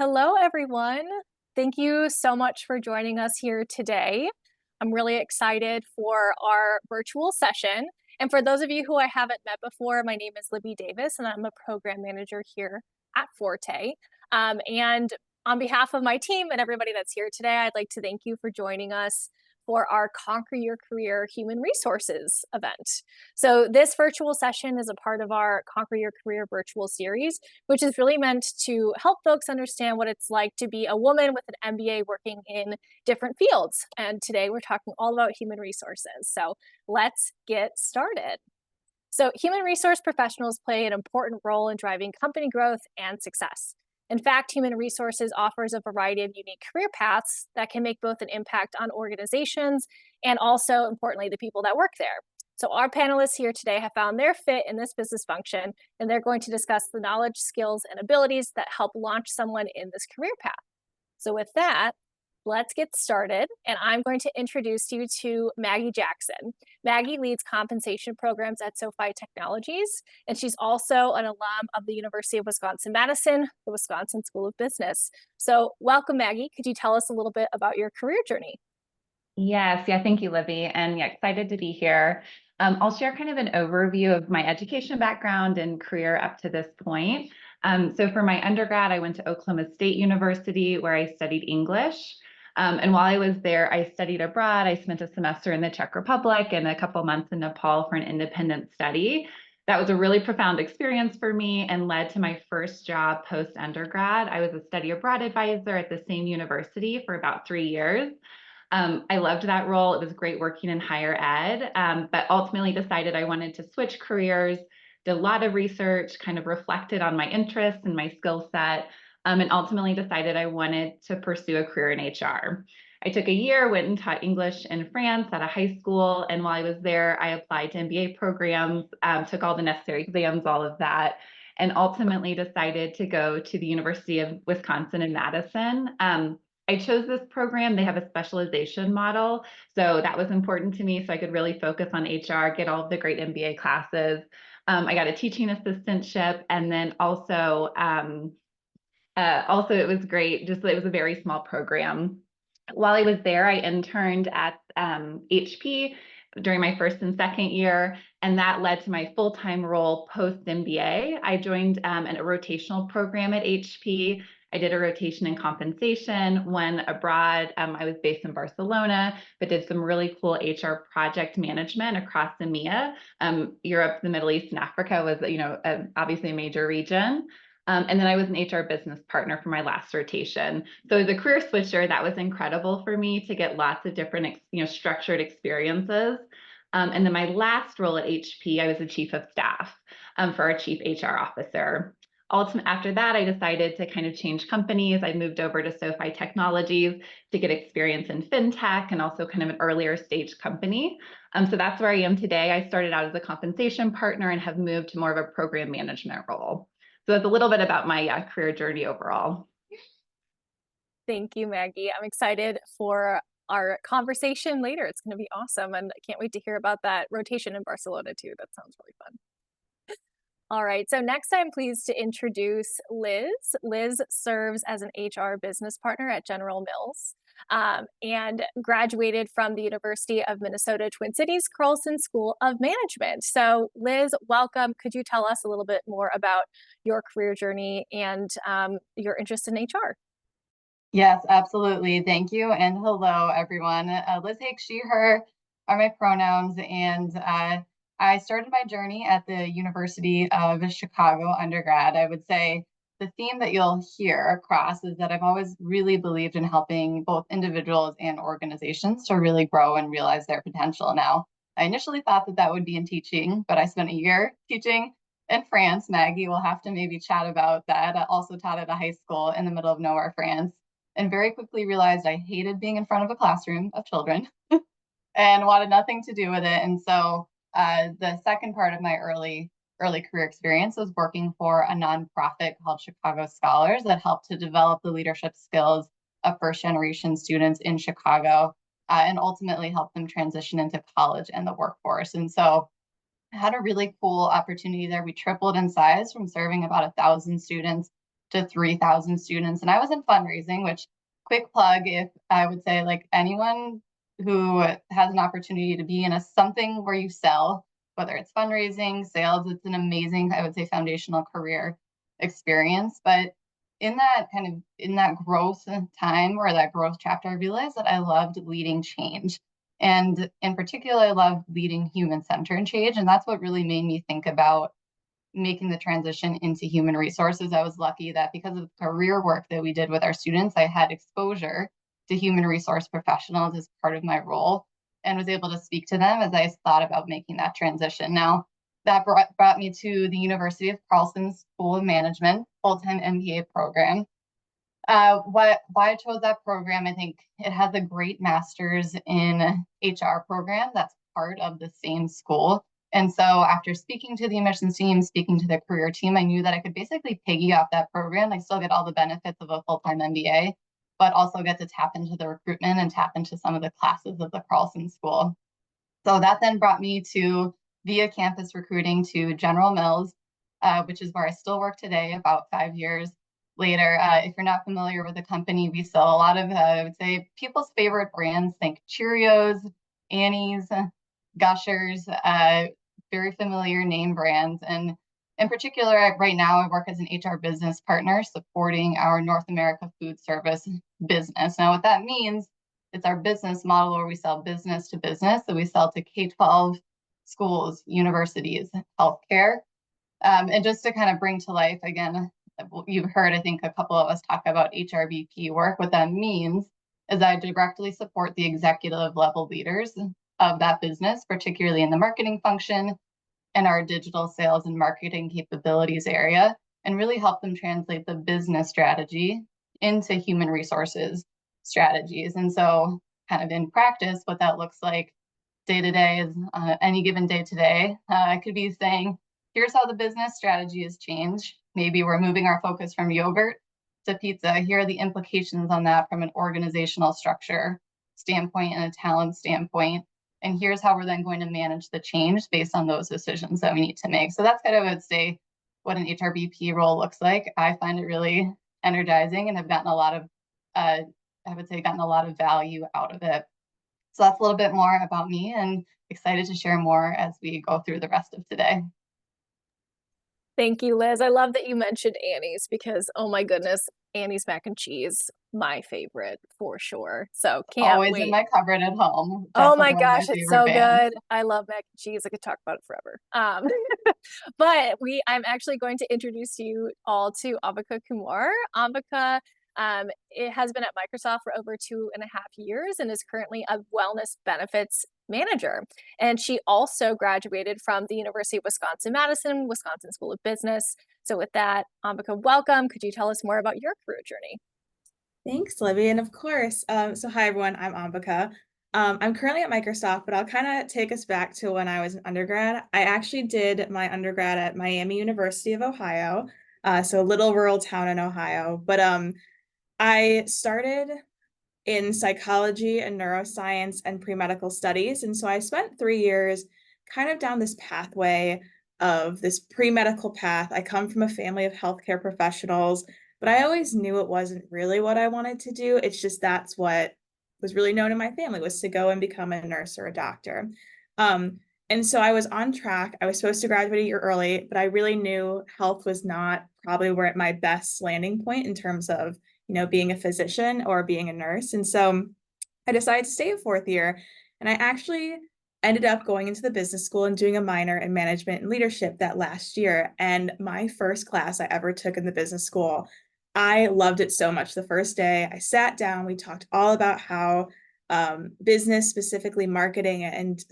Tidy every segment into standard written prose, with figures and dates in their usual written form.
Hello, everyone. Thank you so much for joining us here today. I'm really excited for our virtual session. And for those of you who I haven't met before, my name is Libby Davis, and I'm a program manager here at Forte. And on behalf of my team and everybody that's here today, I'd like to thank you for joining us for our Conquer Your Career Human Resources event. So this virtual session is a part of our Conquer Your Career virtual series, which is really meant to help folks understand what it's like to be a woman with an MBA working in different fields. And today we're talking all about human resources. So let's get started. So human resource professionals play an important role in driving company growth and success. In fact, human resources offers a variety of unique career paths that can make both an impact on organizations and also, importantly, the people that work there. So our panelists here today have found their fit in this business function, and they're going to discuss the knowledge, skills, and abilities that help launch someone in this career path. So with that, let's get started. And I'm going to introduce you to Maggie Jackson. Maggie leads compensation programs at SoFi Technologies, and she's also an alum of the University of Wisconsin-Madison, the Wisconsin School of Business. So welcome, Maggie. Could you tell us a little bit about your career journey? Yes, yeah, thank you, Libby. And yeah, excited to be here. I'll share kind of an overview of my education background and career up to this point. So for my undergrad, I went to Oklahoma State University where I studied English. And while I was there, I studied abroad. I spent a semester in the Czech Republic and a couple months in Nepal for an independent study. That was a really profound experience for me and led to my first job post-undergrad. I was a study abroad advisor at the same university for about 3 years. I loved that role. It was great working in higher ed, but ultimately decided I wanted to switch careers, did a lot of research, kind of reflected on my interests and my skill set, and ultimately decided I wanted to pursue a career in HR. I took a year, went and taught English in France at a high school, and while I was there, I applied to MBA programs, took all the necessary exams, all of that, and ultimately decided to go to the University of Wisconsin in Madison. I chose this program. They have a specialization model. So that was important to me so I could really focus on HR, get all of the great MBA classes. I got a teaching assistantship, and then also it was great. Just it was a very small program. While I was there, I interned at HP during my first and second year, and that led to my full-time role post MBA. I joined a rotational program at HP. I did a rotation in compensation when abroad. I was based in Barcelona, but did some really cool HR project management across EMEA. Europe, the Middle East, and Africa was, obviously a major region. And then I was an HR business partner for my last rotation. So as a career switcher, that was incredible for me to get lots of different, structured experiences. And then my last role at HP, I was the chief of staff for our chief HR officer. After that, I decided to kind of change companies. I moved over to SoFi Technologies to get experience in fintech and also kind of an earlier stage company. So that's where I am today. I started out as a compensation partner and have moved to more of a program management role. So that's a little bit about my career journey overall. Thank you, Maggie. I'm excited for our conversation later. It's going to be awesome. And I can't wait to hear about that rotation in Barcelona too. That sounds really fun. All right, so next I'm pleased to introduce Liz. Liz serves as an HR business partner at General Mills and graduated from the University of Minnesota Twin Cities Carlson School of Management. So Liz, welcome. Could you tell us a little bit more about your career journey and your interest in HR? Yes, absolutely. Thank you. And hello, everyone. Liz Hake, she, her are my pronouns. And I started my journey at the University of Chicago undergrad. I would say the theme that you'll hear across is that I've always really believed in helping both individuals and organizations to really grow and realize their potential. Now, I initially thought that that would be in teaching, but I spent a year teaching in France. Maggie will have to maybe chat about that. I also taught at a high school in the middle of nowhere, France, and very quickly realized I hated being in front of a classroom of children and wanted nothing to do with it. And so the second part of my early career experience was working for a nonprofit called Chicago Scholars that helped to develop the leadership skills of first generation students in Chicago and ultimately help them transition into college and the workforce. And so I had a really cool opportunity there. We tripled in size from serving about 1,000 students to 3,000 students. And I was in fundraising, which, quick plug, if I would say, like, anyone who has an opportunity to be in a something where you sell, whether it's fundraising, sales, it's an amazing, I would say, foundational career experience. But in that growth time, or that growth chapter, I realized that I loved leading change. And in particular, I love leading human-centered change. And that's what really made me think about making the transition into human resources. I was lucky that because of the career work that we did with our students, I had exposure to human resource professionals as part of my role, and was able to speak to them as I thought about making that transition. Now, that brought me to the University of Carlson School of Management, full-time MBA program. Why I chose that program, I think it has a great master's in HR program that's part of the same school. And so after speaking to the admissions team, speaking to the career team, I knew that I could basically piggy off that program. I still get all the benefits of a full-time MBA, but also get to tap into the recruitment and tap into some of the classes of the Carlson School. So that then brought me to, via campus recruiting, to General Mills, which is where I still work today, about 5 years later. If you're not familiar with the company, we sell a lot of, I would say, people's favorite brands. Think Cheerios, Annie's, Gushers, very familiar name brands. And in particular, right now, I work as an HR business partner supporting our North America food service business. Now, what that means, it's our business model where we sell business to business. So we sell to K-12 schools, universities, healthcare. And just to kind of bring to life, again, you've heard, I think, a couple of us talk about HRBP work. What that means is I directly support the executive level leaders of that business, particularly in the marketing function and our digital sales and marketing capabilities area, and really help them translate the business strategy into human resources strategies. And so kind of in practice, what that looks like day to day is any given day today, I could be saying, here's how the business strategy has changed. Maybe we're moving our focus from yogurt to pizza. Here are the implications on that from an organizational structure standpoint and a talent standpoint. And here's how we're then going to manage the change based on those decisions that we need to make. So that's kind of, I would say, what an HRBP role looks like. I find it really energizing, and have gotten a lot of, I would say, gotten a lot of value out of it. So that's a little bit more about me, and excited to share more as we go through the rest of today. Thank you, Liz. I love that you mentioned Annie's, because, oh my goodness, Annie's mac and cheese, my favorite for sure. So can't Always wait. in my cupboard at home. Oh Definitely my one of my gosh, it's favorite so bands. good. I love mac and cheese. I could talk about it forever. But I'm actually going to introduce you all to Ambika Kumar. Ambika, it has been at Microsoft for over 2.5 years and is currently a wellness benefits manager. And she also graduated from the University of Wisconsin-Madison, Wisconsin School of Business. So with that, Ambika, welcome. Could you tell us more about your career journey? Thanks, Libby. And of course, so hi everyone, I'm Ambika. I'm currently at Microsoft, but I'll kind of take us back to when I was an undergrad. I actually did my undergrad at Miami University of Ohio, so a little rural town in Ohio. But I started in psychology and neuroscience and pre-medical studies. And so I spent 3 years kind of down this pathway of this pre-medical path. I come from a family of healthcare professionals, but I always knew it wasn't really what I wanted to do. It's just that's what was really known in my family, was to go and become a nurse or a doctor. And so I was on track. I was supposed to graduate a year early, but I really knew health was not probably where at my best landing point in terms of, being a physician or being a nurse. And so I decided to stay a fourth year, and I actually ended up going into the business school and doing a minor in management and leadership that last year. And my first class I ever took in the business school, I loved it so much. The first day I sat down, we talked all about how business, specifically marketing and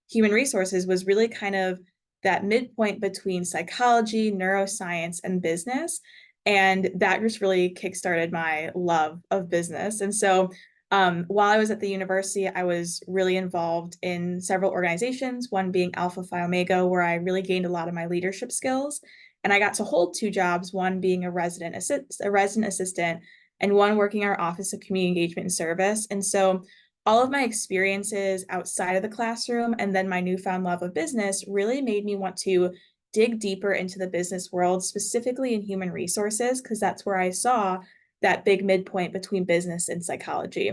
human resources, was really kind of that midpoint between psychology, neuroscience, and business. And that just really kickstarted my love of business. And so while I was at the university, I was really involved in several organizations, one being Alpha Phi Omega, where I really gained a lot of my leadership skills. And I got to hold 2 jobs, one being a resident assistant, and one working our Office of Community Engagement and Service. And so all of my experiences outside of the classroom and then my newfound love of business really made me want to dig deeper into the business world, specifically in human resources, because that's where I saw that big midpoint between business and psychology.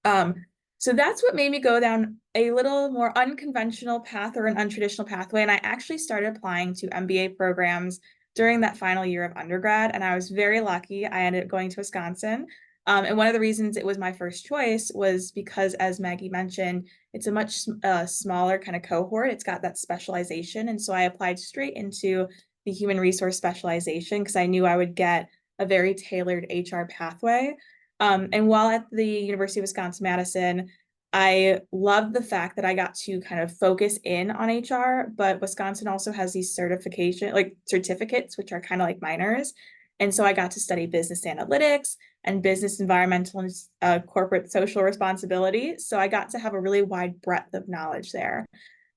Um, so that's what made me go down a little more unconventional path or an untraditional pathway. And I actually started applying to MBA programs during that final year of undergrad. And I was very lucky. I ended up going to Wisconsin. And one of the reasons it was my first choice was because, as Maggie mentioned, it's a much smaller kind of cohort. It's got that specialization. And so I applied straight into the human resource specialization because I knew I would get a very tailored HR pathway. And while at the University of Wisconsin-Madison, I loved the fact that I got to kind of focus in on HR, but Wisconsin also has these certificates, which are kind of like minors. And so I got to study business analytics and business environmental and corporate social responsibility. So I got to have a really wide breadth of knowledge there.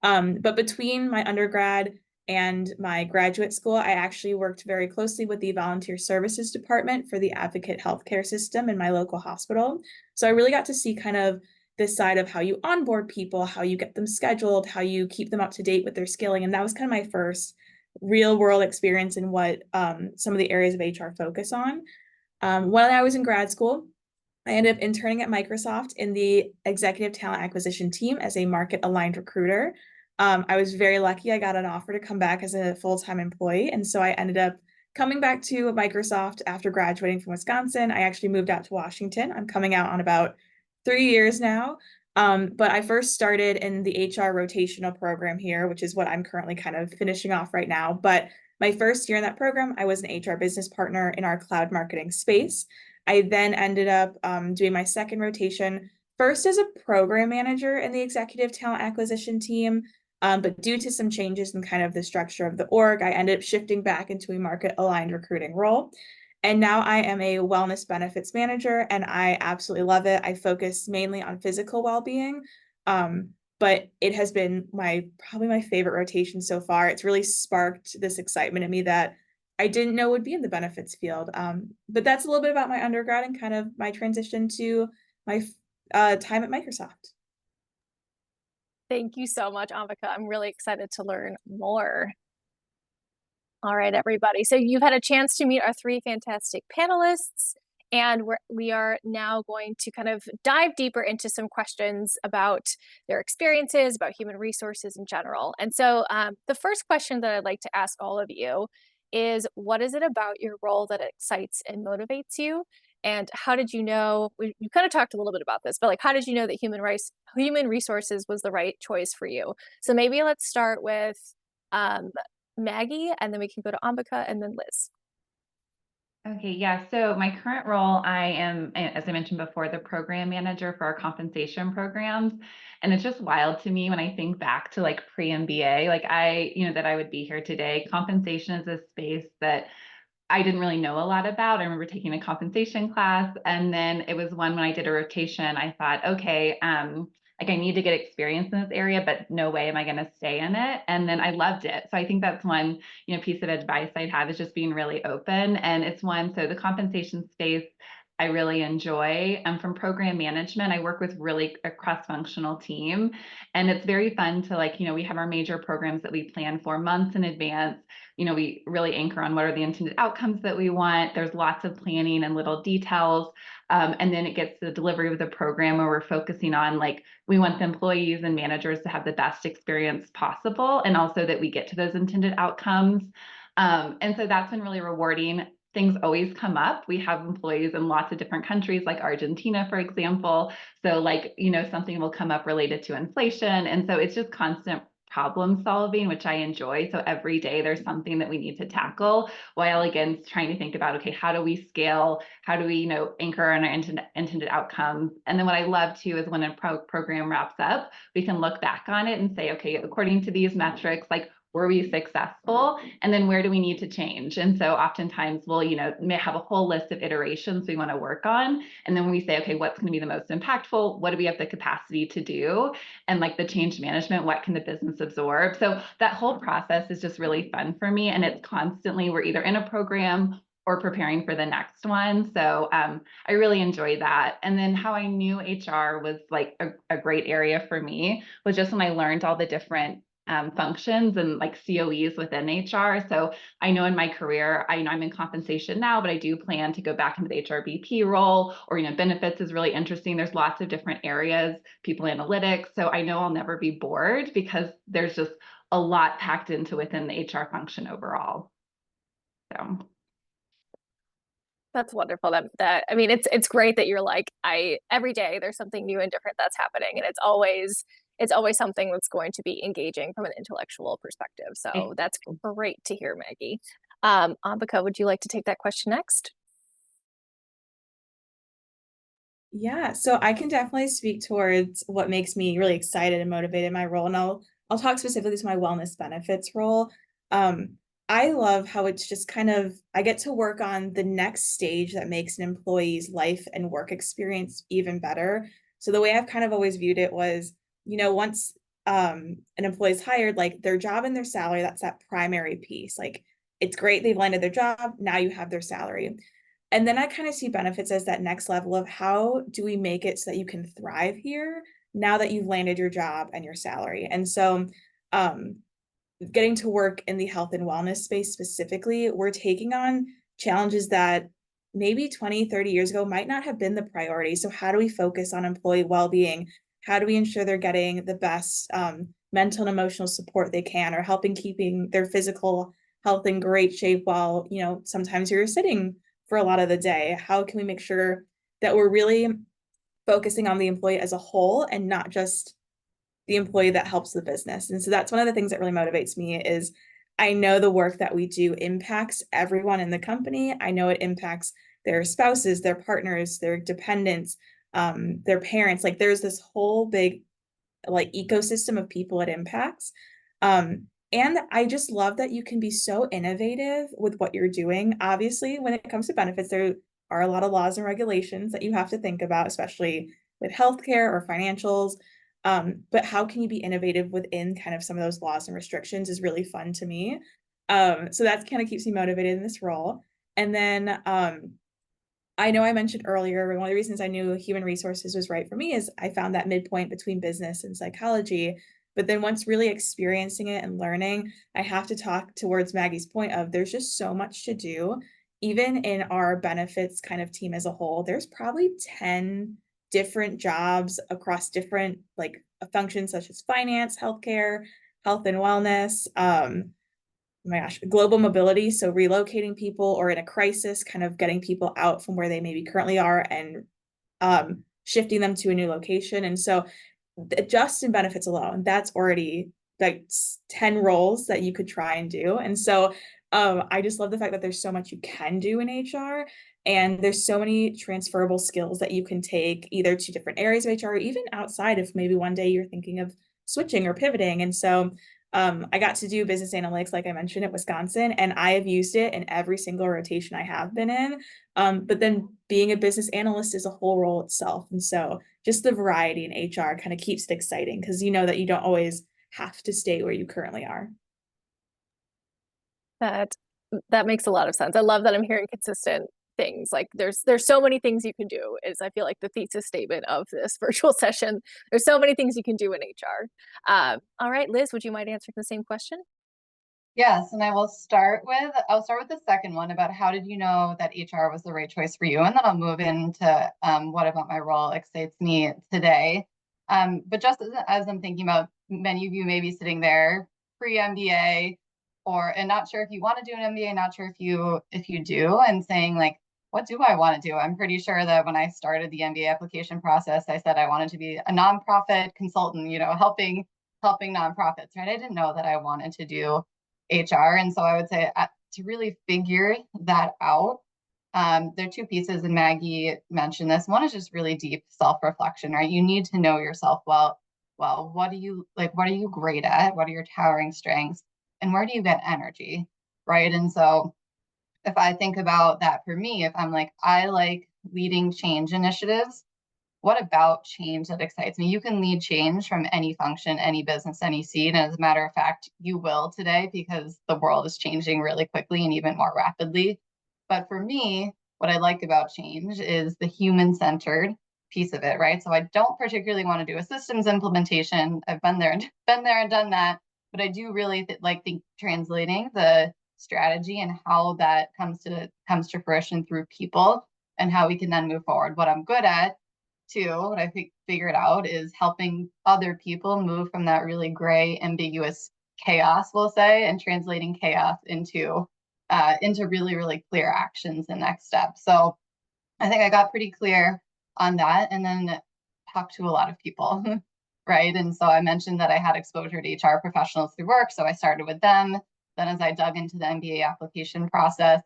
But between my undergrad and my graduate school, I actually worked very closely with the volunteer services department for the advocate healthcare system in my local hospital. So I really got to see kind of this side of how you onboard people, how you get them scheduled, how you keep them up to date with their skilling. And that was kind of my first real world experience in what some of the areas of HR focus on. When I was in grad school, I ended up interning at Microsoft in the executive talent acquisition team as a market aligned recruiter. I was very lucky. I got an offer to come back as a full-time employee. And so I ended up coming back to Microsoft after graduating from Wisconsin. I actually moved out to Washington. I'm coming out on about 3 years now. But I first started in the HR rotational program here, which is what I'm currently kind of finishing off right now. But my first year in that program, I was an HR business partner in our cloud marketing space. I then ended up doing my second rotation, first as a program manager in the executive talent acquisition team. But due to some changes in kind of the structure of the org, I ended up shifting back into a market aligned recruiting role. And now I am a wellness benefits manager and I absolutely love it. I focus mainly on physical well-being. But it has been probably my favorite rotation so far. It's really sparked this excitement in me that I didn't know would be in the benefits field. But that's a little bit about my undergrad and kind of my transition to my time at Microsoft. Thank you so much, Amvika. I'm really excited to learn more. All right, everybody. So you've had a chance to meet our three fantastic panelists, and we are now going to kind of dive deeper into some questions about their experiences, about human resources in general. And so the first question that I'd like to ask all of you is, what is it about your role that excites and motivates you? And how did you know, you kind of talked a little bit about this, but like, how did you know that human resources was the right choice for you? So maybe let's start with Maggie, and then we can go to Ambika and then Liz. Okay, yeah. So my current role, I am, as I mentioned before, the program manager for our compensation programs. And it's just wild to me when I think back to like pre-MBA, that I would be here today. Compensation is a space that I didn't really know a lot about. I remember taking a compensation class, and then it was one when I did a rotation, I thought, okay, like I need to get experience in this area, but no way am I going to stay in it. And then I loved it. So I think that's one, piece of advice I'd have is just being really open. And it's one, so the compensation space, I really enjoy. From program management, I work with really a cross-functional team, and it's very fun to we have our major programs that we plan for months in advance. We really anchor on what are the intended outcomes that we want. There's lots of planning and little details. And then it gets to the delivery of the program where we're focusing on we want the employees and managers to have the best experience possible, and also that we get to those intended outcomes. And so that's been really rewarding. Things always come up. We have employees in lots of different countries, like Argentina, for example. So something will come up related to inflation. And so it's just constant problem solving, which I enjoy. So every day there's something that we need to tackle, while again trying to think about, okay, how do we scale? How do we anchor on our intended outcomes? And then what I love too is when a program wraps up, we can look back on it and say, okay, according to these metrics, were we successful? And then where do we need to change? And so oftentimes we'll, may have a whole list of iterations we want to work on. And then we say, okay, what's going to be the most impactful? What do we have the capacity to do? And the change management, what can the business absorb? So that whole process is just really fun for me. And it's constantly, we're either in a program or preparing for the next one. So I really enjoy that. And then how I knew HR was a great area for me was just when I learned all the different functions and like COEs within HR. So I know in my career, I'm in compensation now, but I do plan to go back into the HR VP role, or, benefits is really interesting. There's lots of different areas, people analytics. So I know I'll never be bored because there's just a lot packed into within the HR function overall. So. That's wonderful. That I mean, it's great that you're like, every day there's something new and different that's happening, and it's always something that's going to be engaging from an intellectual perspective. So that's great to hear, Maggie. Ambika, would you like to take that question next? Yeah, so I can definitely speak towards what makes me really excited and motivated in my role, and I'll talk specifically to my wellness benefits role. Um, I love how it's just kind of I get to work on the next stage that makes an employee's life and work experience even better. So the way I've kind of always viewed it was, once an employee's hired, like their job and their salary, that's that primary piece. Like it's great they've landed their job, now you have their salary. And then I kind of see benefits as that next level of how do we make it so that you can thrive here now that you've landed your job and your salary. And so um, getting to work in the health and wellness space specifically, we're taking on challenges that maybe 20, 30 years ago might not have been the priority. So how do we focus on employee well-being? How do we ensure they're getting the best mental and emotional support they can, or helping keeping their physical health in great shape while, sometimes you're sitting for a lot of the day? How can we make sure that we're really focusing on the employee as a whole and not just the employee that helps the business? And so that's one of the things that really motivates me is I know the work that we do impacts everyone in the company. I know it impacts their spouses, their partners, their dependents, their parents. Like there's this whole big like ecosystem of people it impacts. And I just love that you can be so innovative with what you're doing. Obviously, when it comes to benefits, there are a lot of laws and regulations that you have to think about, especially with healthcare or financials. But how can you be innovative within kind of some of those laws and restrictions is really fun to me. So that kind of keeps me motivated in this role. And then I know I mentioned earlier, one of the reasons I knew human resources was right for me is I found that midpoint between business and psychology. But then once really experiencing it and learning, I have to talk towards Maggie's point of there's just so much to do. Even in our benefits kind of team as a whole, there's probably 10 different jobs across different like functions such as finance, healthcare, health and wellness. Oh my gosh, global mobility. So relocating people or in a crisis, kind of getting people out from where they maybe currently are and shifting them to a new location. And so just in benefits alone, that's already like 10 roles that you could try and do. And so I just love the fact that there's so much you can do in HR, and there's so many transferable skills that you can take either to different areas of HR or even outside if maybe one day you're thinking of switching or pivoting. And so I got to do business analytics, like I mentioned, at Wisconsin, and I have used it in every single rotation I have been in. But then being a business analyst is a whole role itself. And so just the variety in HR kind of keeps it exciting because you know that you don't always have to stay where you currently are. That makes a lot of sense. I love that I'm hearing consistent things. Like there's so many things you can do is I feel like the thesis statement of this virtual session. There's so many things you can do in HR. All right, Liz, would you mind answering the same question? Yes, and I'll start with the second one about how did you know that HR was the right choice for you, and then I'll move into what about my role excites me today. But just as I'm thinking about many of you maybe sitting there pre-MBA and not sure if you want to do an MBA, not sure if you do, and saying like, what do I want to do? I'm pretty sure that when I started the MBA application process, I said I wanted to be a nonprofit consultant, helping nonprofits, right? I didn't know that I wanted to do HR. And so I would say to really figure that out, there are two pieces, and Maggie mentioned this. One is just really deep self-reflection, right? You need to know yourself well. What do you like? What are you great at? What are your towering strengths? And where do you get energy, right? And so if I think about that for me, if I'm like, I like leading change initiatives, what about change that excites me? You can lead change from any function, any business, any seat. And as a matter of fact, you will today because the world is changing really quickly and even more rapidly. But for me, what I like about change is the human-centered piece of it, right? So I don't particularly want to do a systems implementation. I've been there and done that. but I do really think translating the strategy and how that comes to fruition through people and how we can then move forward. What I'm good at too, what I figured out is helping other people move from that really gray, ambiguous chaos, we'll say, and translating chaos into really, really clear actions and next steps. So I think I got pretty clear on that, and then talked to a lot of people, right? And so I mentioned that I had exposure to HR professionals through work, so I started with them. Then as I dug into the MBA application process,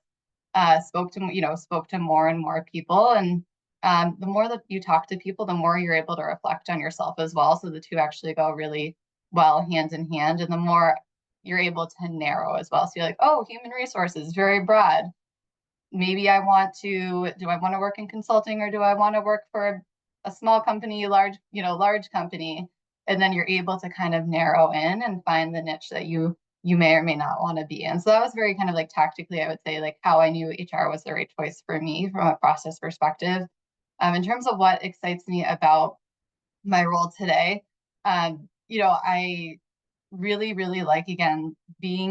spoke to more and more people, and the more that you talk to people, the more you're able to reflect on yourself as well. So the two actually go really well hand in hand, and the more you're able to narrow as well. So you're like, oh, human resources, very broad. Maybe do I want to work in consulting, or do I want to work for a small company, large company? And then you're able to kind of narrow in and find the niche that you may or may not want to be in. So that was very kind of like tactically, I would say, like how I knew HR was the right choice for me from a process perspective. In terms of what excites me about my role today, I really, really like, again,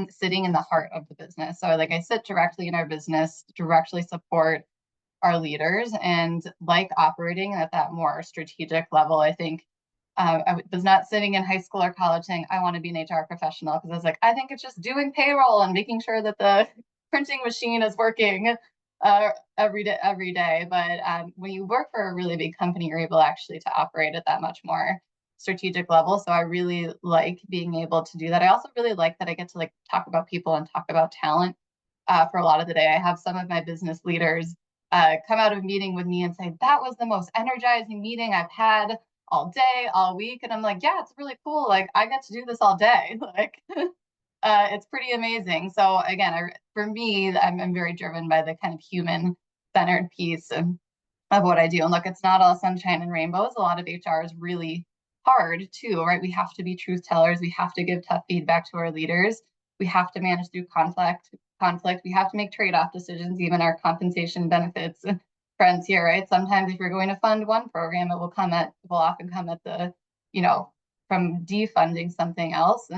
sitting in the heart of the business. So like I sit directly in our business, directly support our leaders, and like operating at that more strategic level. I think I was not sitting in high school or college saying, I want to be an HR professional, because I was like, I think it's just doing payroll and making sure that the printing machine is working every day. But when you work for a really big company, you're able actually to operate at that much more strategic level. So I really like being able to do that. I also really like that I get to like talk about people and talk about talent for a lot of the day. I have some of my business leaders come out of a meeting with me and say, that was the most energizing meeting I've had all day, all week. And I'm like, yeah, it's really cool. Like I get to do this all day. Like it's pretty amazing. So again, for me, I'm very driven by the kind of human centered piece of what I do. And look, it's not all sunshine and rainbows. A lot of HR is really hard too, right? We have to be truth tellers. We have to give tough feedback to our leaders. We have to manage through conflict. We have to make trade-off decisions, even our compensation benefits friends here, right? Sometimes if you're going to fund one program, it will often come at the, from defunding something else.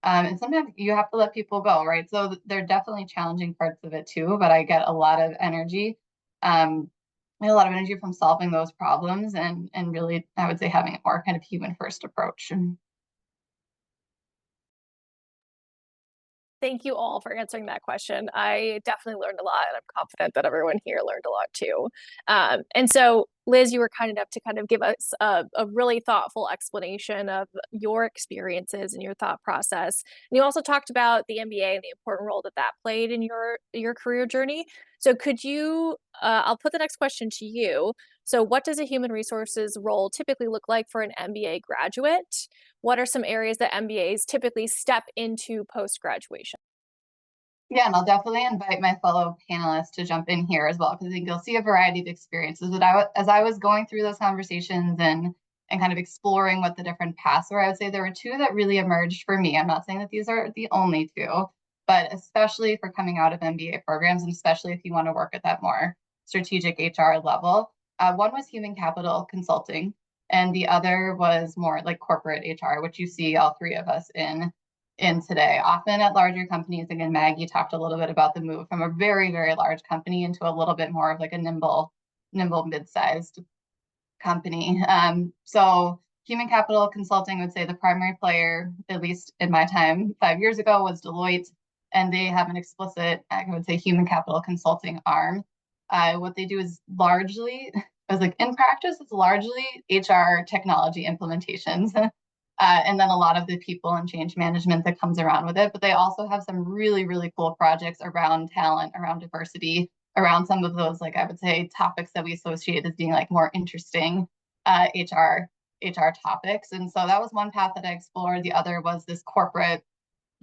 And sometimes you have to let people go, right? So there are definitely challenging parts of it too, but I get a lot of energy. From solving those problems and really, I would say, having a more kind of human first approach. Thank you all for answering that question. I definitely learned a lot, and I'm confident that everyone here learned a lot too. And so, Liz, you were kind enough to kind of give us a really thoughtful explanation of your experiences and your thought process. And you also talked about the MBA and the important role that played in your career journey. So could you, I'll put the next question to you. So what does a human resources role typically look like for an MBA graduate? What are some areas that MBAs typically step into post-graduation? Yeah, and I'll definitely invite my fellow panelists to jump in here as well, because I think you'll see a variety of experiences. But as I was going through those conversations and kind of exploring what the different paths were, I would say there were two that really emerged for me. I'm not saying that these are the only two, but especially for coming out of MBA programs, and especially if you want to work at that more strategic HR level. One was human capital consulting, and the other was more like corporate HR, which you see all three of us in today. Often at larger companies, again, Maggie talked a little bit about the move from a very, very large company into a little bit more of like a nimble mid-sized company. So human capital consulting would say the primary player, at least in my time 5 years ago, was Deloitte, and they have an explicit, I would say, human capital consulting arm. What they do is largely, in practice, it's largely HR technology implementations. And then a lot of the people and change management that comes around with it. But they also have some really, really cool projects around talent, around diversity, around some of those, like I would say, topics that we associate as being like more interesting HR topics. And so that was one path that I explored. The other was this corporate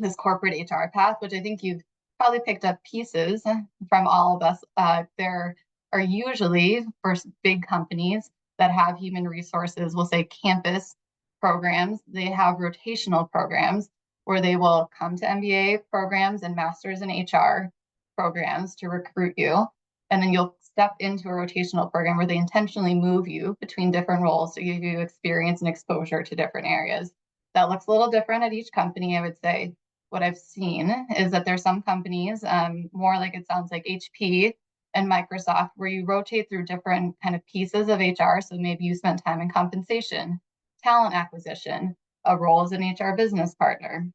HR path, which I think you've probably picked up pieces from all of us. There are usually, for big companies that have human resources, we'll say campus programs, they have rotational programs where they will come to MBA programs and masters in HR programs to recruit you. And then you'll step into a rotational program where they intentionally move you between different roles to give you experience and exposure to different areas. That looks a little different at each company, I would say. What I've seen is that there's some companies, more like it sounds like HP and Microsoft, where you rotate through different kind of pieces of HR. So maybe you spent time in compensation, talent acquisition, a role as an HR business partner.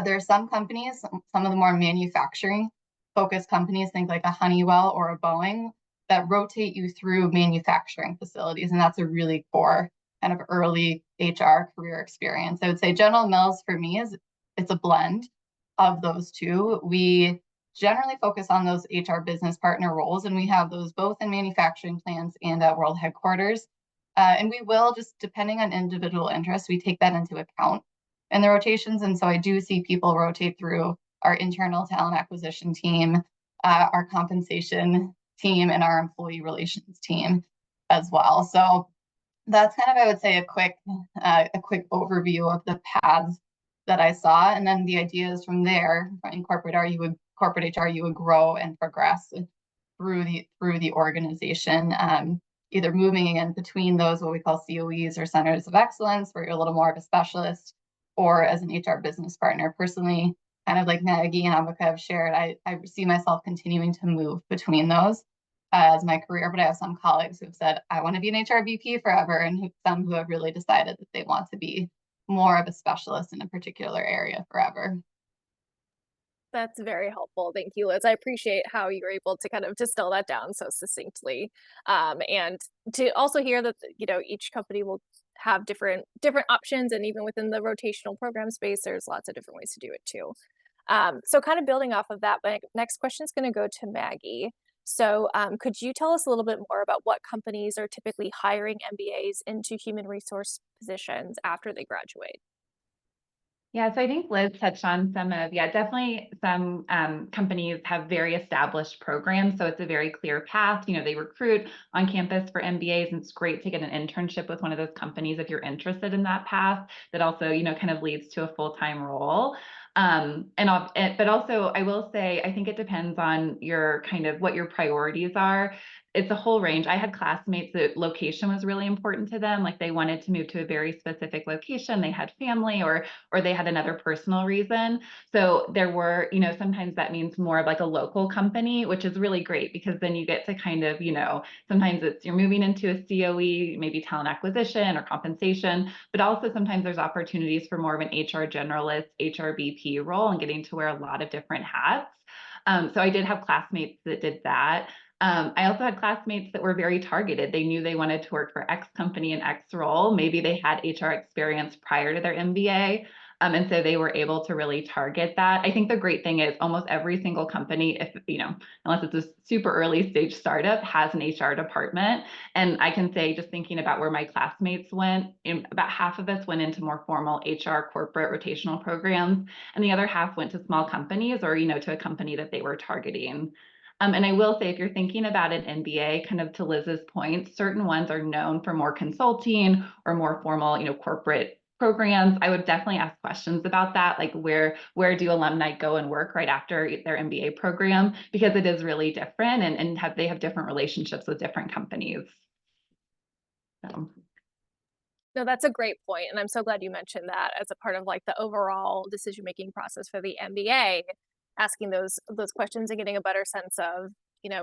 There are some companies, some of the more manufacturing focused companies, think like a Honeywell or a Boeing, that rotate you through manufacturing facilities. And that's a really core kind of early HR career experience. I would say General Mills for me it's a blend of those two. We generally focus on those HR business partner roles, and we have those both in manufacturing plants and at world headquarters. And we will, just depending on individual interests, we take that into account in the rotations. And so I do see people rotate through our internal talent acquisition team, our compensation team, and our employee relations team as well. So that's kind of, I would say, a quick overview of the paths that I saw. And then the idea is from there, in corporate HR, you would grow and progress through the organization, either moving in between those, what we call COEs or centers of excellence, where you're a little more of a specialist, or as an HR business partner. Personally, kind of like Maggie and Ambika have shared, I see myself continuing to move between those as my career, but I have some colleagues who have said, I want to be an HR VP forever, and some who have really decided that they want to be more of a specialist in a particular area forever. That's very helpful. Thank you, Liz. I appreciate how you're able to kind of distill that down so succinctly. And to also hear that, each company will have different options, and even within the rotational program space, there's lots of different ways to do it too. So kind of building off of that, my next question is going to go to Maggie. So could you tell us a little bit more about what companies are typically hiring MBAs into human resource positions after they graduate? Yeah, so I think Liz touched on definitely some companies have very established programs. So it's a very clear path. They recruit on campus for MBAs, and it's great to get an internship with one of those companies if you're interested in that path. That also, kind of leads to a full-time role. But also I will say, I think it depends on your kind of what your priorities are. It's a whole range. I had classmates that location was really important to them. Like they wanted to move to a very specific location. They had family or they had another personal reason. So there were, sometimes that means more of like a local company, which is really great because then you get to kind of, sometimes you're moving into a COE, maybe talent acquisition or compensation, but also sometimes there's opportunities for more of an HR generalist, HR VP role and getting to wear a lot of different hats. So I did have classmates that did that. I also had classmates that were very targeted. They knew they wanted to work for X company in X role. Maybe they had HR experience prior to their MBA. And so they were able to really target that. I think the great thing is almost every single company, if unless it's a super early stage startup, has an HR department. And I can say, just thinking about where my classmates went, about half of us went into more formal HR corporate rotational programs, and the other half went to small companies or to a company that they were targeting. And I will say, if you're thinking about an MBA, kind of to Liz's point, certain ones are known for more consulting or more formal, corporate programs. I would definitely ask questions about that, like where do alumni go and work right after their MBA program, because it is really different, and they have different relationships with different companies. So. No, that's a great point, and I'm so glad you mentioned that as a part of like the overall decision-making process for the MBA, asking those questions and getting a better sense of,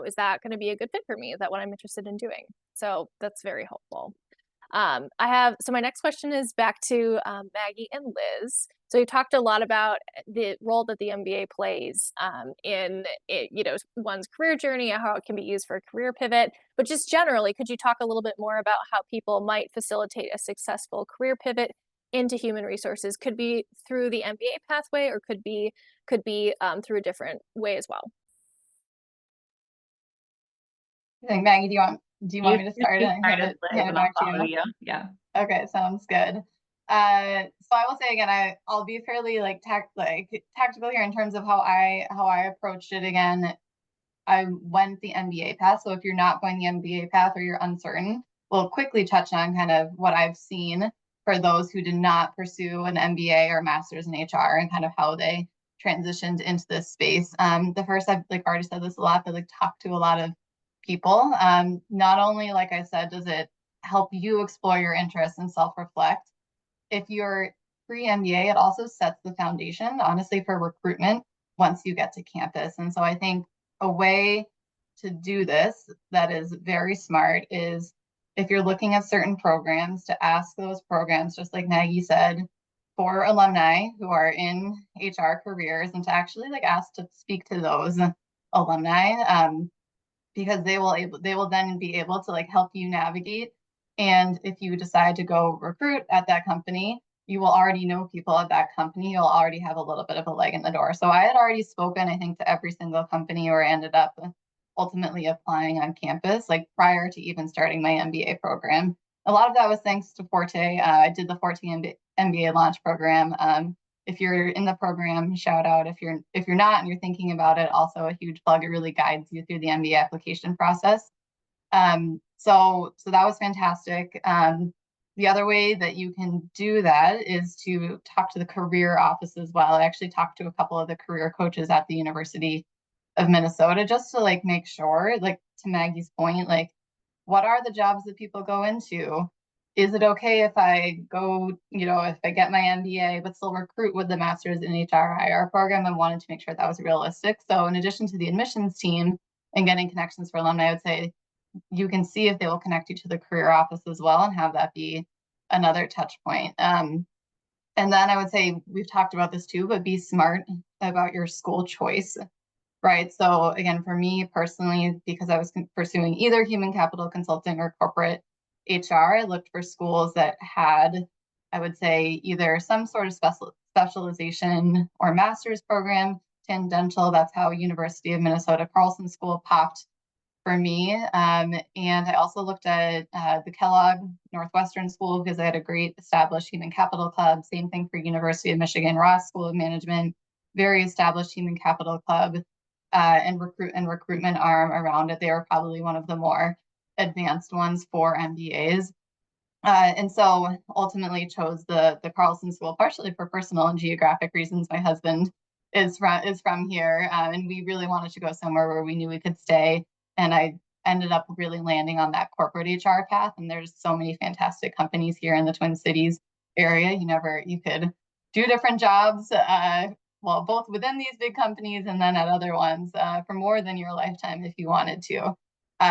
is that going to be a good fit for me? Is that what I'm interested in doing? So that's very helpful. So my next question is back to Maggie and Liz. So you talked a lot about the role that the MBA plays in one's career journey and how it can be used for a career pivot. But just generally, could you talk a little bit more about how people might facilitate a successful career pivot into human resources? Could be through the MBA pathway, or could be through a different way as well. I think, Maggie, do you want me to start and hand it back to you? Yeah. Okay, sounds good. So I will say again, I'll be fairly tactical here in terms of how I approached it. Again, I went the MBA path. So if you're not going the MBA path or you're uncertain, we'll quickly touch on kind of what I've seen for those who did not pursue an MBA or master's in HR and kind of how they transitioned into this space. The first, I've already said this a lot, but talked to a lot of people. Not only, like I said, does it help you explore your interests and self-reflect. If you're pre-MBA, it also sets the foundation, honestly, for recruitment once you get to campus. And so I think a way to do this that is very smart is if you're looking at certain programs, to ask those programs, just like Maggie said, for alumni who are in HR careers, and to actually like ask to speak to those alumni, because they will then be able to like help you navigate. And if you decide to go recruit at that company, you will already know people at that company. You'll already have a little bit of a leg in the door. So I had already spoken, I think, to every single company where I ended up ultimately applying on campus, like prior to even starting my MBA program. A lot of that was thanks to Forte. I did the Forte MBA launch program. If you're in the program, shout out. If you're not and you're thinking about it, also a huge plug. It really guides you through the MBA application process. So that was fantastic. The other way that you can do that is to talk to the career office as well. I actually talked to a couple of the career coaches at the University of Minnesota just to like make sure, like to Maggie's point, like what are the jobs that people go into? Is it okay if I go, if I get my MBA, but still recruit with the master's in HR program? I wanted to make sure that was realistic. So in addition to the admissions team and getting connections for alumni, I would say you can see if they will connect you to the career office as well and have that be another touch point. And then I would say, we've talked about this too, but be smart about your school choice, right? So again, for me personally, because I was pursuing either human capital consulting or corporate HR, I looked for schools that had, I would say, either some sort of specialization or master's program, tangential. That's how University of Minnesota Carlson School popped for me. And I also looked at the Kellogg Northwestern School because I had a great established human capital club. Same thing for University of Michigan Ross School of Management, very established human capital club, and recruitment arm around it. They were probably one of the more advanced ones for MBAs. And so ultimately chose the Carlson School, partially for personal and geographic reasons. My husband is from here, and we really wanted to go somewhere where we knew we could stay. And I ended up really landing on that corporate HR path. And there's so many fantastic companies here in the Twin Cities area. You could do different jobs, well, both within these big companies and then at other ones for more than your lifetime if you wanted to.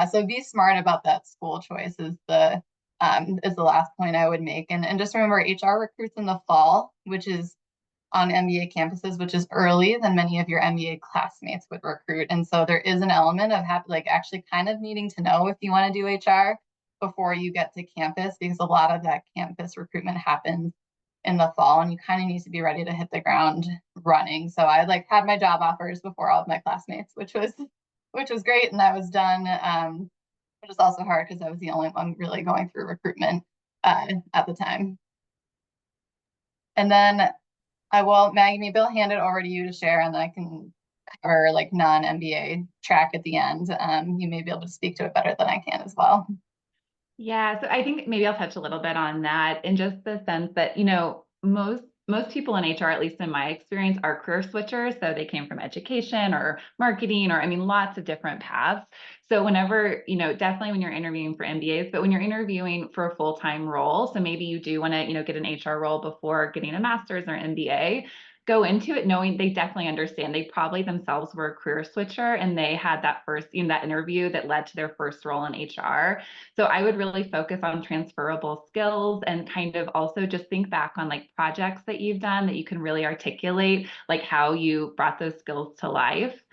So be smart about that school choice is the last point I would make. And just remember, HR recruits in the fall, which is on MBA campuses, which is early than many of your MBA classmates would recruit. And so there is an element of actually kind of needing to know if you want to do HR before you get to campus, because a lot of that campus recruitment happens in the fall and you kind of need to be ready to hit the ground running. So I had my job offers before all of my classmates, which was great. And I was done. It was also hard because I was the only one really going through recruitment at the time. And then Maggie, maybe I'll hand it over to you to share, and then I can cover non-MBA track at the end. You may be able to speak to it better than I can as well. Yeah, so I think maybe I'll touch a little bit on that in just the sense that, most people in HR, at least in my experience, are career switchers. So they came from education or marketing or, lots of different paths. So whenever, definitely when you're interviewing for MBAs, but when you're interviewing for a full-time role, so maybe you do want to, get an HR role before getting a master's or MBA, go into it knowing they definitely understand. They probably themselves were a career switcher and they had that first, that interview that led to their first role in HR. So I would really focus on transferable skills and kind of also just think back on projects that you've done that you can really articulate how you brought those skills to life.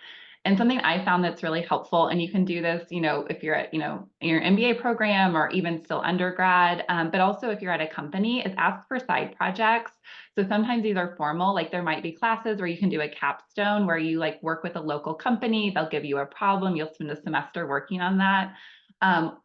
And something I found that's really helpful, and you can do this, if you're at, your MBA program or even still undergrad, but also if you're at a company, is ask for side projects. So sometimes these are formal, there might be classes where you can do a capstone where you work with a local company, they'll give you a problem, you'll spend a semester working on that.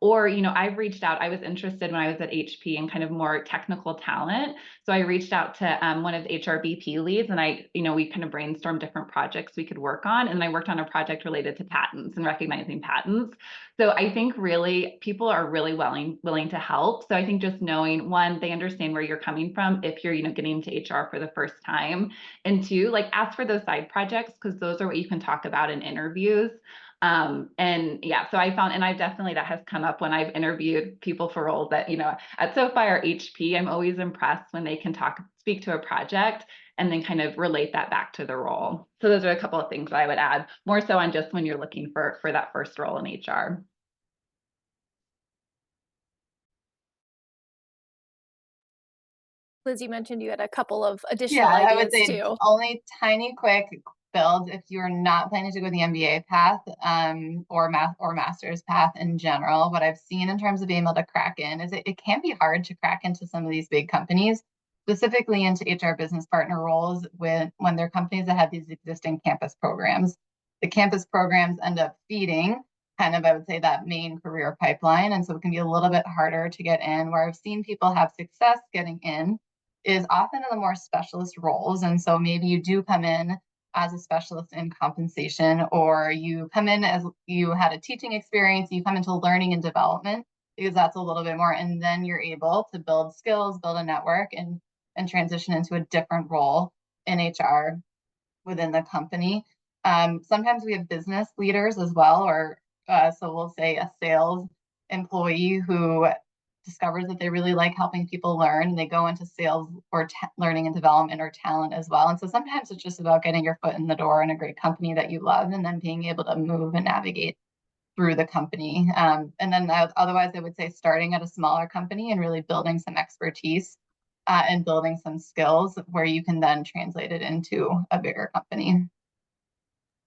Or, I've reached out, I was interested when I was at HP in kind of more technical talent. So I reached out to one of the HRBP leads and we kind of brainstormed different projects we could work on. And I worked on a project related to patents and recognizing patents. So I think really people are really willing to help. So I think just knowing, one, they understand where you're coming from if you're, getting into HR for the first time. And two, ask for those side projects because those are what you can talk about in interviews. And yeah, so I found, and I definitely, that has come up when I've interviewed people for roles that, at SoFi or HP, I'm always impressed when they can speak to a project and then kind of relate that back to the role. So those are a couple of things that I would add, more so on just when you're looking for that first role in HR. Liz, you mentioned you had a couple of additional Yeah, I would ideas say too. only tiny quick builds if you're not planning to go the MBA path, or master's path in general. What I've seen in terms of being able to crack in is it can be hard to crack into some of these big companies, specifically into HR business partner roles when they're companies that have these existing campus programs. The campus programs end up feeding kind of, I would say, that main career pipeline. And so it can be a little bit harder to get in. Where I've seen people have success getting in is often in the more specialist roles. And so maybe you do come in as a specialist in compensation, or you come in as you had a teaching experience, you come into learning and development, because that's a little bit more, and then you're able to build skills, build a network, and transition into a different role in HR within the company. Sometimes we have business leaders as well, or so we'll say a sales employee who discovers that they really like helping people learn, and they go into sales or learning and development or talent as well. And so sometimes it's just about getting your foot in the door in a great company that you love, and then being able to move and navigate through the company. And then otherwise, I would say starting at a smaller company and really building some expertise and building some skills where you can then translate it into a bigger company.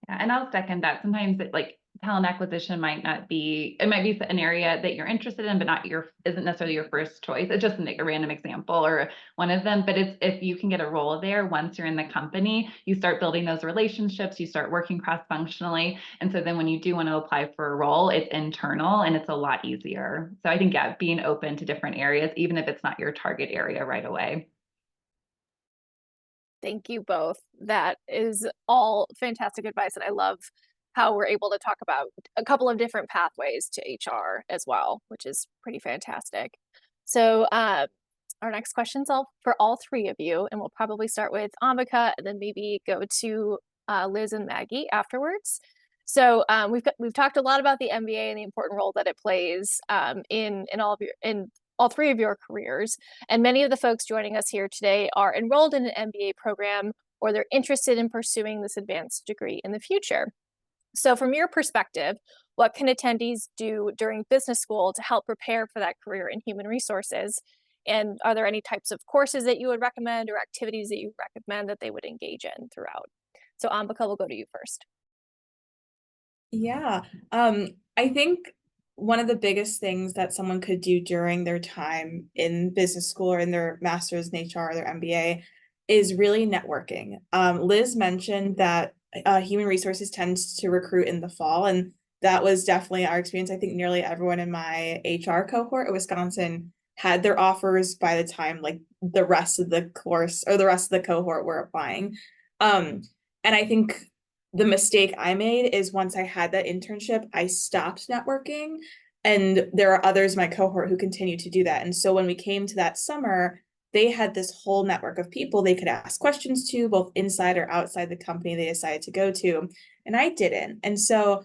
Yeah, and I'll second that. Sometimes talent acquisition might be an area that you're interested in, but isn't necessarily your first choice. It's just a random example or one of them. But if you can get a role there, once you're in the company, you start building those relationships, you start working cross-functionally. And so then when you do want to apply for a role, it's internal and it's a lot easier. So I think, yeah, being open to different areas, even if it's not your target area right away. Thank you both. That is all fantastic advice. And I love how we're able to talk about a couple of different pathways to HR as well, which is pretty fantastic. So our next question's for all three of you, and we'll probably start with Ambika and then maybe go to Liz and Maggie afterwards. So we've talked a lot about the MBA and the important role that it plays in all three of your careers. And many of the folks joining us here today are enrolled in an MBA program, or they're interested in pursuing this advanced degree in the future. So from your perspective, what can attendees do during business school to help prepare for that career in human resources? And are there any types of courses that you would recommend or activities that you recommend that they would engage in throughout? So Ambika, we'll go to you first. Yeah, I think one of the biggest things that someone could do during their time in business school or in their master's in HR or their MBA is really networking. Liz mentioned that human resources tends to recruit in the fall, and that was definitely our experience. I think nearly everyone in my HR cohort at Wisconsin had their offers by the time like the rest of the course or the rest of the cohort were applying. And I think the mistake I made is once I had that internship, I stopped networking. And there are others in my cohort who continue to do that. And so when we came to that summer, they had this whole network of people they could ask questions to, both inside or outside the company they decided to go to. And I didn't. And so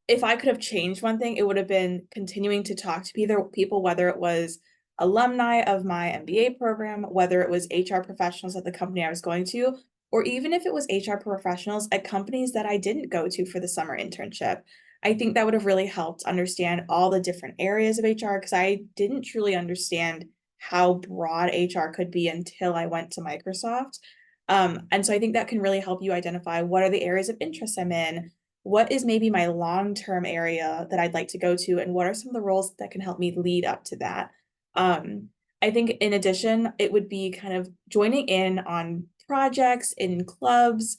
if I could have changed one thing, it would have been continuing to talk to people, whether it was alumni of my MBA program, whether it was HR professionals at the company I was going to, or even if it was HR professionals at companies that I didn't go to for the summer internship. I think that would have really helped understand all the different areas of HR, because I didn't truly understand how broad HR could be until I went to Microsoft. And so I think that can really help you identify what are the areas of interest I'm in, what is maybe my long-term area that I'd like to go to, and what are some of the roles that can help me lead up to that. I think in addition, it would be kind of joining in on projects in clubs,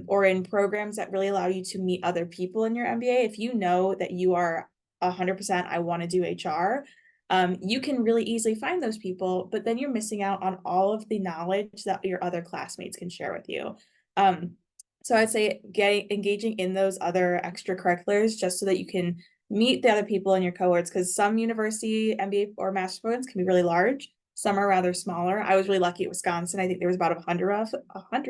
or in programs that really allow you to meet other people in your MBA. If you know that you are 100%, I want to do HR, you can really easily find those people, but then you're missing out on all of the knowledge that your other classmates can share with you. So I'd say engaging in those other extracurriculars just so that you can meet the other people in your cohorts, because some university MBA or master's programs can be really large. Some are rather smaller. I was really lucky at Wisconsin. I think there was about 100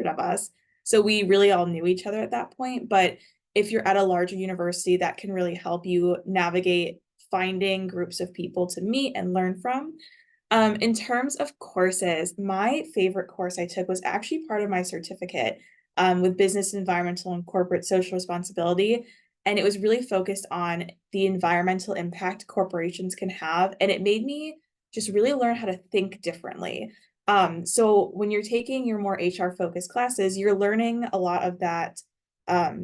of us. So we really all knew each other at that point. But if you're at a larger university, that can really help you navigate finding groups of people to meet and learn from. In terms of courses, my favorite course I took was actually part of my certificate with business, environmental, and corporate social responsibility. And it was really focused on the environmental impact corporations can have. And it made me just really learn how to think differently. So when you're taking your more HR focused classes, you're learning a lot of that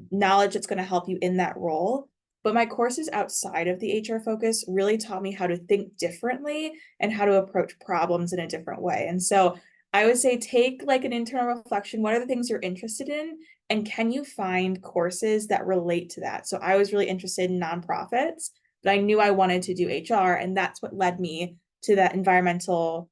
knowledge that's going to help you in that role. But my courses outside of the HR focus really taught me how to think differently and how to approach problems in a different way. And so I would say take like an internal reflection. What are the things you're interested in? And can you find courses that relate to that? So I was really interested in nonprofits, but I knew I wanted to do HR. And that's what led me to that environmental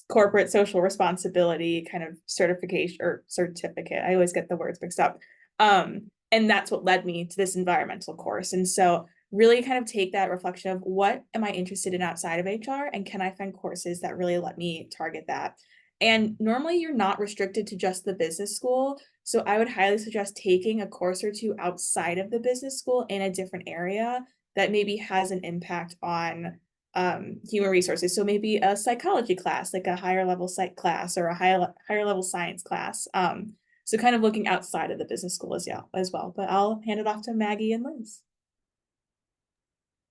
corporate social responsibility kind of certification or certificate. I always get the words mixed up. And that's what led me to this environmental course. And so really kind of take that reflection of what am I interested in outside of HR and can I find courses that really let me target that? And normally you're not restricted to just the business school. So I would highly suggest taking a course or two outside of the business school in a different area that maybe has an impact on human resources. So maybe a psychology class, like a higher level psych class or a higher level science class. So kind of looking outside of the business school as well. But I'll hand it off to Maggie and Liz.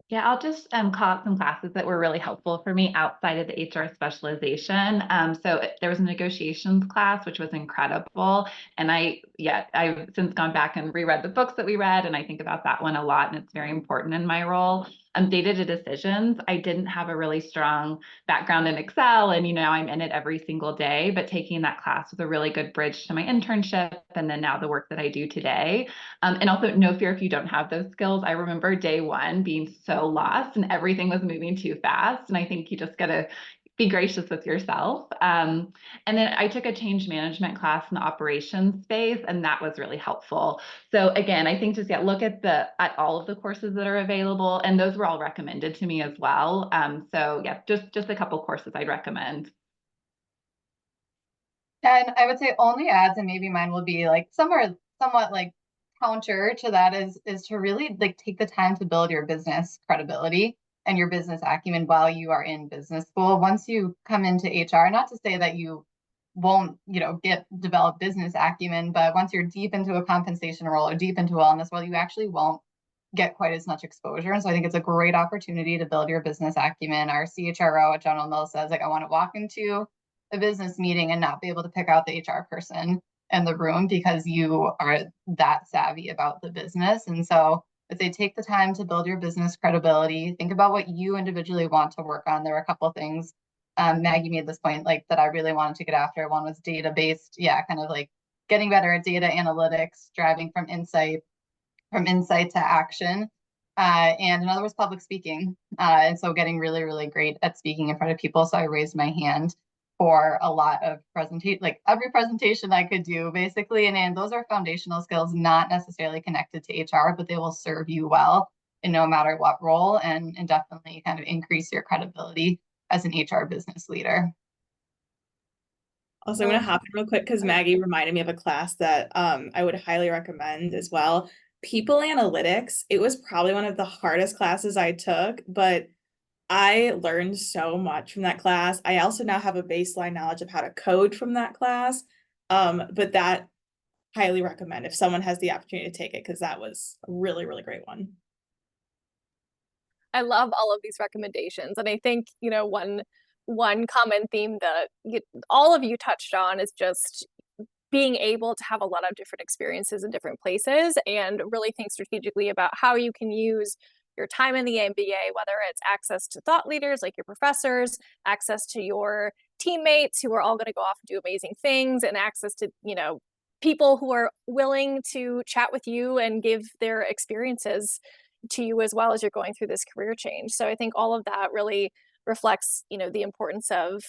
Yeah, I'll just call out some classes that were really helpful for me outside of the HR specialization. So there was a negotiations class, which was incredible. And I've since gone back and reread the books that we read, and I think about that one a lot, and it's very important in my role. Data to decisions. I didn't have a really strong background in Excel, and I'm in it every single day, but taking that class was a really good bridge to my internship and then now the work that I do today. And also no fear if you don't have those skills. I remember day one being so lost and everything was moving too fast. And I think you just got to be gracious with yourself. And then I took a change management class in the operations space, and that was really helpful. So again, I think just look at all of the courses that are available, and those were all recommended to me as well. So yeah, just a couple courses I'd recommend. And I would say only ads, and maybe mine will be like somewhat like counter to that is to really like take the time to build your business credibility and your business acumen while you are in business school. Once you come into HR, not to say that you won't, develop business acumen, but once you're deep into a compensation role or deep into a wellness role, you actually won't get quite as much exposure. And so I think it's a great opportunity to build your business acumen. Our CHRO at General Mills says, like, I want to walk into a business meeting and not be able to pick out the HR person in the room because you are that savvy about the business. And so if they take the time to build your business credibility, think about what you individually want to work on. There are a couple of things Maggie made this point like that I really wanted to get after. One was data-based, kind of like getting better at data analytics, driving from insight to action. And another was public speaking. And so getting really, really great at speaking in front of people. So I raised my hand for a lot of like every presentation I could do basically. And those are foundational skills, not necessarily connected to HR, but they will serve you well in no matter what role and definitely kind of increase your credibility as an HR business leader. Also, I'm going to hop in real quick because Maggie reminded me of a class that I would highly recommend as well. People analytics. It was probably one of the hardest classes I took, but I learned so much from that class. I also now have a baseline knowledge of how to code from that class. But that highly recommend if someone has the opportunity to take it, because that was a really, really great one. I love all of these recommendations. And I think, one common theme that all of you touched on is just being able to have a lot of different experiences in different places and really think strategically about how you can use your time in the MBA, whether it's access to thought leaders like your professors, access to your teammates who are all going to go off and do amazing things, and access to, people who are willing to chat with you and give their experiences to you as well as you're going through this career change. So I think all of that really reflects, the importance of,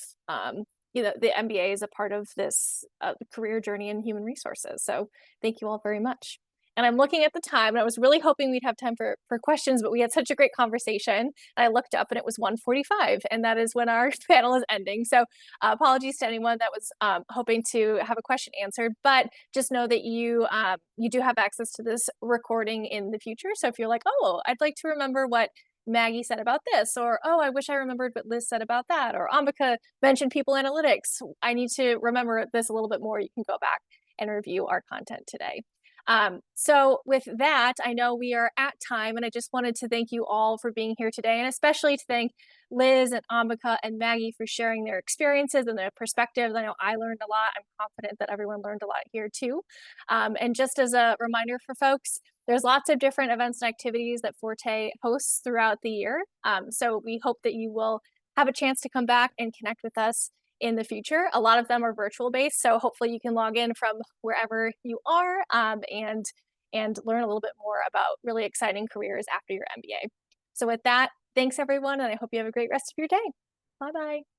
the MBA is a part of this career journey in human resources. So thank you all very much. And I'm looking at the time, and I was really hoping we'd have time for questions, but we had such a great conversation. And I looked up and it was 1:45, and that is when our panel is ending. So apologies to anyone that was hoping to have a question answered, but just know that you do have access to this recording in the future. So if you're like, oh, I'd like to remember what Maggie said about this, or oh, I wish I remembered what Liz said about that, or Ambika mentioned people analytics, I need to remember this a little bit more, you can go back and review our content today. So with that, I know we are at time, and I just wanted to thank you all for being here today, and especially to thank Liz and Ambika and Maggie for sharing their experiences and their perspectives. I know I learned a lot. I'm confident that everyone learned a lot here too. And just as a reminder for folks, there's lots of different events and activities that Forte hosts throughout the year. So we hope that you will have a chance to come back and connect with us in the future. A lot of them are virtual based, so hopefully you can log in from wherever you are and learn a little bit more about really exciting careers after your MBA. So with that, thanks everyone, and I hope you have a great rest of your day. Bye-bye.